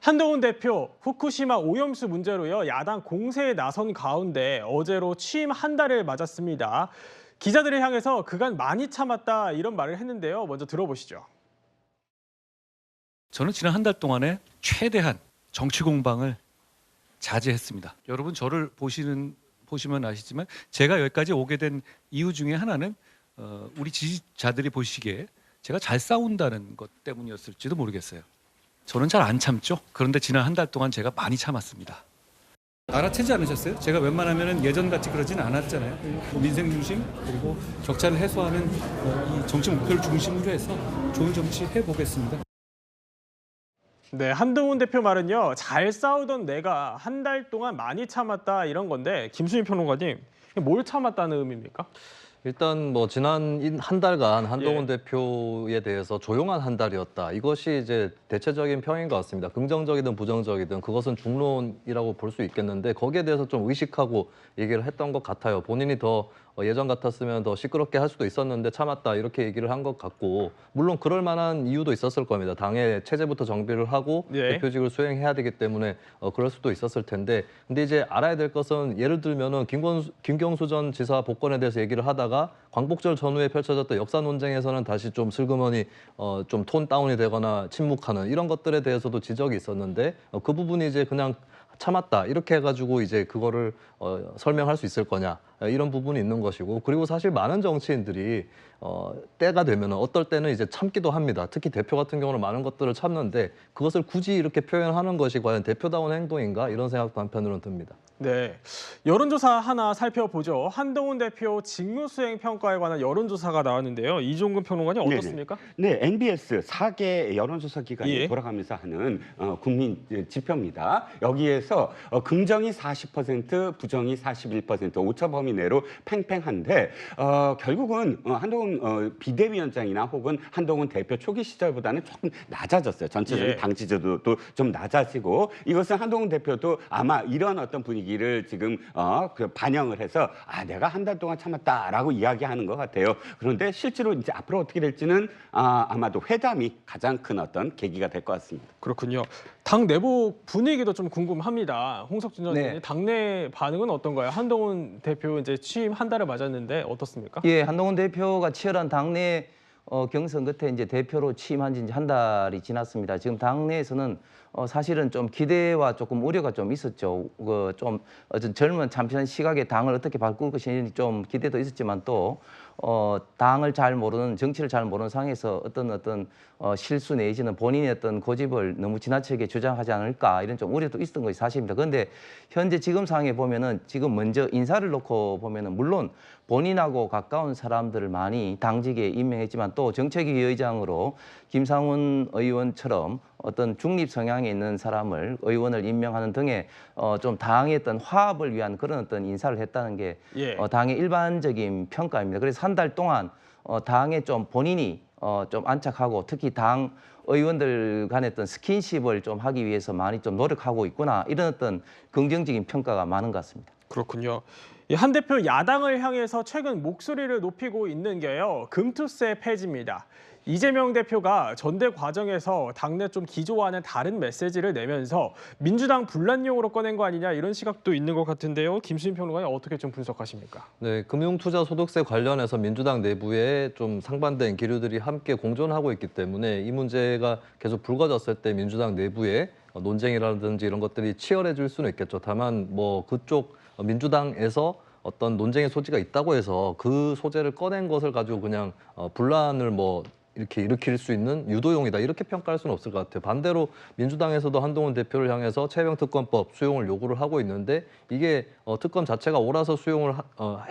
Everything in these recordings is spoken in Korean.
한동훈 대표 후쿠시마 오염수 문제로요. 야당 공세에 나선 가운데 어제로 취임 한 달을 맞았습니다. 기자들을 향해서 그간 많이 참았다 이런 말을 했는데요. 먼저 들어보시죠. 저는 지난 한 달 동안에 최대한 정치 공방을 자제했습니다. 여러분 저를 보시면 아시지만 제가 여기까지 오게 된 이유 중에 하나는 우리 지지자들이 보시기에 제가 잘 싸운다는 것 때문이었을지도 모르겠어요. 저는 잘 안 참죠. 그런데 지난 한 달 동안 제가 많이 참았습니다. 알아채지 않으셨어요? 제가 웬만하면 예전같이 그러진 않았잖아요. 민생 중심 그리고 격차를 해소하는 이 정치 목표를 중심으로 해서 좋은 정치 해보겠습니다. 네, 한동훈 대표 말은요. 잘 싸우던 내가 한 달 동안 많이 참았다 이런 건데 김수민 평론가님, 뭘 참았다는 의미입니까? 일단 뭐 지난 한 달간 한동훈 대표에 대해서 조용한 한 달이었다. 이것이 이제 대체적인 평인 것 같습니다. 긍정적이든 부정적이든 그것은 중론이라고 볼 수 있겠는데 거기에 대해서 좀 의식하고 얘기를 했던 것 같아요. 본인이 더 예전 같았으면 더 시끄럽게 할 수도 있었는데 참았다 이렇게 얘기를 한 것 같고 물론 그럴 만한 이유도 있었을 겁니다. 당의 체제부터 정비를 하고 대표직을 수행해야 되기 때문에 그럴 수도 있었을 텐데 근데 이제 알아야 될 것은 예를 들면은 김경수 전 지사 복권에 대해서 얘기를 하다가 광복절 전후에 펼쳐졌던 역사 논쟁에서는 다시 좀 슬그머니 좀 톤 다운이 되거나 침묵하는 이런 것들에 대해서도 지적이 있었는데 그 부분이 이제 그냥 참았다 이렇게 해가지고 이제 그거를 설명할 수 있을 거냐 이런 부분이 있는 것이고 그리고 사실 많은 정치인들이 때가 되면 어떨 때는 이제 참기도 합니다. 특히 대표 같은 경우는 많은 것들을 참는데 그것을 굳이 이렇게 표현하는 것이 과연 대표다운 행동인가 이런 생각도 한편으로는 듭니다. 네, 여론조사 하나 살펴보죠. 한동훈 대표 직무수행 평가에 관한 여론조사가 나왔는데요. 이종근 평론가님 어떻습니까? 네, NBS 4개 여론조사 기관이 돌아가면서 하는 국민 지표입니다. 여기에서 긍정이 40%, 부정이 41%, 오차 범위 내로 팽팽한데 결국은 한동훈 비대위원장이나 혹은 한동훈 대표 초기 시절보다는 조금 낮아졌어요. 전체적인 당 지지도도 좀 낮아지고 이것은 한동훈 대표도 아마 이런 어떤 분위기를 지금 반영을 해서 내가 한 달 동안 참았다라고 이야기하는 것 같아요. 그런데 실제로 이제 앞으로 어떻게 될지는 아마도 회담이 가장 큰 어떤 계기가 될 것 같습니다. 그렇군요. 당 내부 분위기도 좀 궁금합니다. 홍석준 전 의원님, 당내 반응은 어떤가요? 한동훈 대표 이제 취임 한 달을 맞았는데 어떻습니까? 예, 한동훈 대표가 치열한 당내 경선 끝에 이제 대표로 취임한 지 이제 한 달이 지났습니다. 지금 당내에서는 사실은 좀 기대와 조금 우려가 좀 있었죠. 좀 젊은 참신한 시각에 당을 어떻게 바꿀 것인지 좀 기대도 있었지만 또 당을 잘 모르는 정치를 잘 모르는 상황에서 어떤 실수 내지는 본인의 어떤 고집을 너무 지나치게 주장하지 않을까 이런 좀 우려도 있었던 것이 사실입니다. 그런데 현재 지금 상황에 보면은 지금 먼저 인사를 놓고 보면은 물론 본인하고 가까운 사람들을 많이 당직에 임명했지만 또 정책위 의장으로 김상훈 의원처럼 어떤 중립 성향에 있는 사람을 의원을 임명하는 등의 좀 당의 어떤 화합을 위한 그런 어떤 인사를 했다는 게 당의 일반적인 평가입니다. 그래서 한 달 동안 당에 좀 본인이 좀 안착하고 특히 당 의원들 간의 어떤 스킨십을 좀 하기 위해서 많이 좀 노력하고 있구나 이런 어떤 긍정적인 평가가 많은 것 같습니다. 그렇군요. 한 대표 야당을 향해서 최근 목소리를 높이고 있는 게요. 금투세 폐지입니다. 이재명 대표가 전대 과정에서 당내 좀 기조와는 다른 메시지를 내면서 민주당 분란용으로 꺼낸 거 아니냐 이런 시각도 있는 것 같은데요. 김수민 평론가님 어떻게 좀 분석하십니까? 네, 금융투자소득세 관련해서 민주당 내부에 좀 상반된 기류들이 함께 공존하고 있기 때문에 이 문제가 계속 불거졌을 때 민주당 내부에 논쟁이라든지 이런 것들이 치열해질 수는 있겠죠. 다만 뭐 그쪽 민주당에서 어떤 논쟁의 소지가 있다고 해서 그 소재를 꺼낸 것을 가지고 그냥 분란을 뭐 이렇게 일으킬 수 있는 유도용이다 이렇게 평가할 수는 없을 것 같아요. 반대로 민주당에서도 한동훈 대표를 향해서 최병특검법 수용을 요구를 하고 있는데 이게 특검 자체가 옳아서 수용을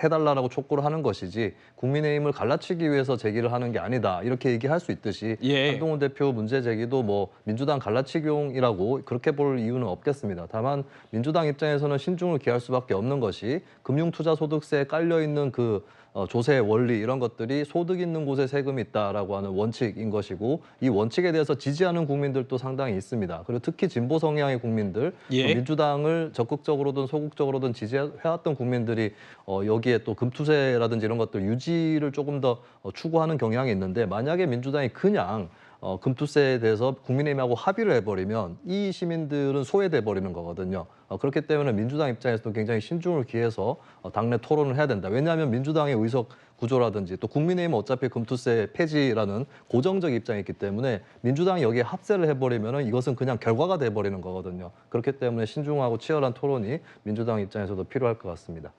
해달라고 촉구를 하는 것이지 국민의힘을 갈라치기 위해서 제기를 하는 게 아니다 이렇게 얘기할 수 있듯이 한동훈 대표 문제 제기도 뭐 민주당 갈라치기용이라고 그렇게 볼 이유는 없겠습니다. 다만 민주당 입장에서는 신중을 기할 수밖에 없는 것이 금융투자소득세에 깔려있는 그 조세 원리 이런 것들이 소득 있는 곳에 세금이 있다라고 하는 원칙인 것이고 이 원칙에 대해서 지지하는 국민들도 상당히 있습니다. 그리고 특히 진보 성향의 국민들, 민주당을 적극적으로든 소극적으로든 지지해왔던 국민들이 여기에 또 금투세라든지 이런 것들 유지를 조금 더 추구하는 경향이 있는데 만약에 민주당이 그냥 금투세에 대해서 국민의힘하고 합의를 해버리면 이 시민들은 소외돼 버리는 거거든요. 그렇기 때문에 민주당 입장에서도 굉장히 신중을 기해서 당내 토론을 해야 된다. 왜냐하면 민주당의 의석 구조라든지 또 국민의힘은 어차피 금투세 폐지라는 고정적 입장이 있기 때문에 민주당이 여기에 합세를 해버리면 이것은 그냥 결과가 돼버리는 거거든요. 그렇기 때문에 신중하고 치열한 토론이 민주당 입장에서도 필요할 것 같습니다.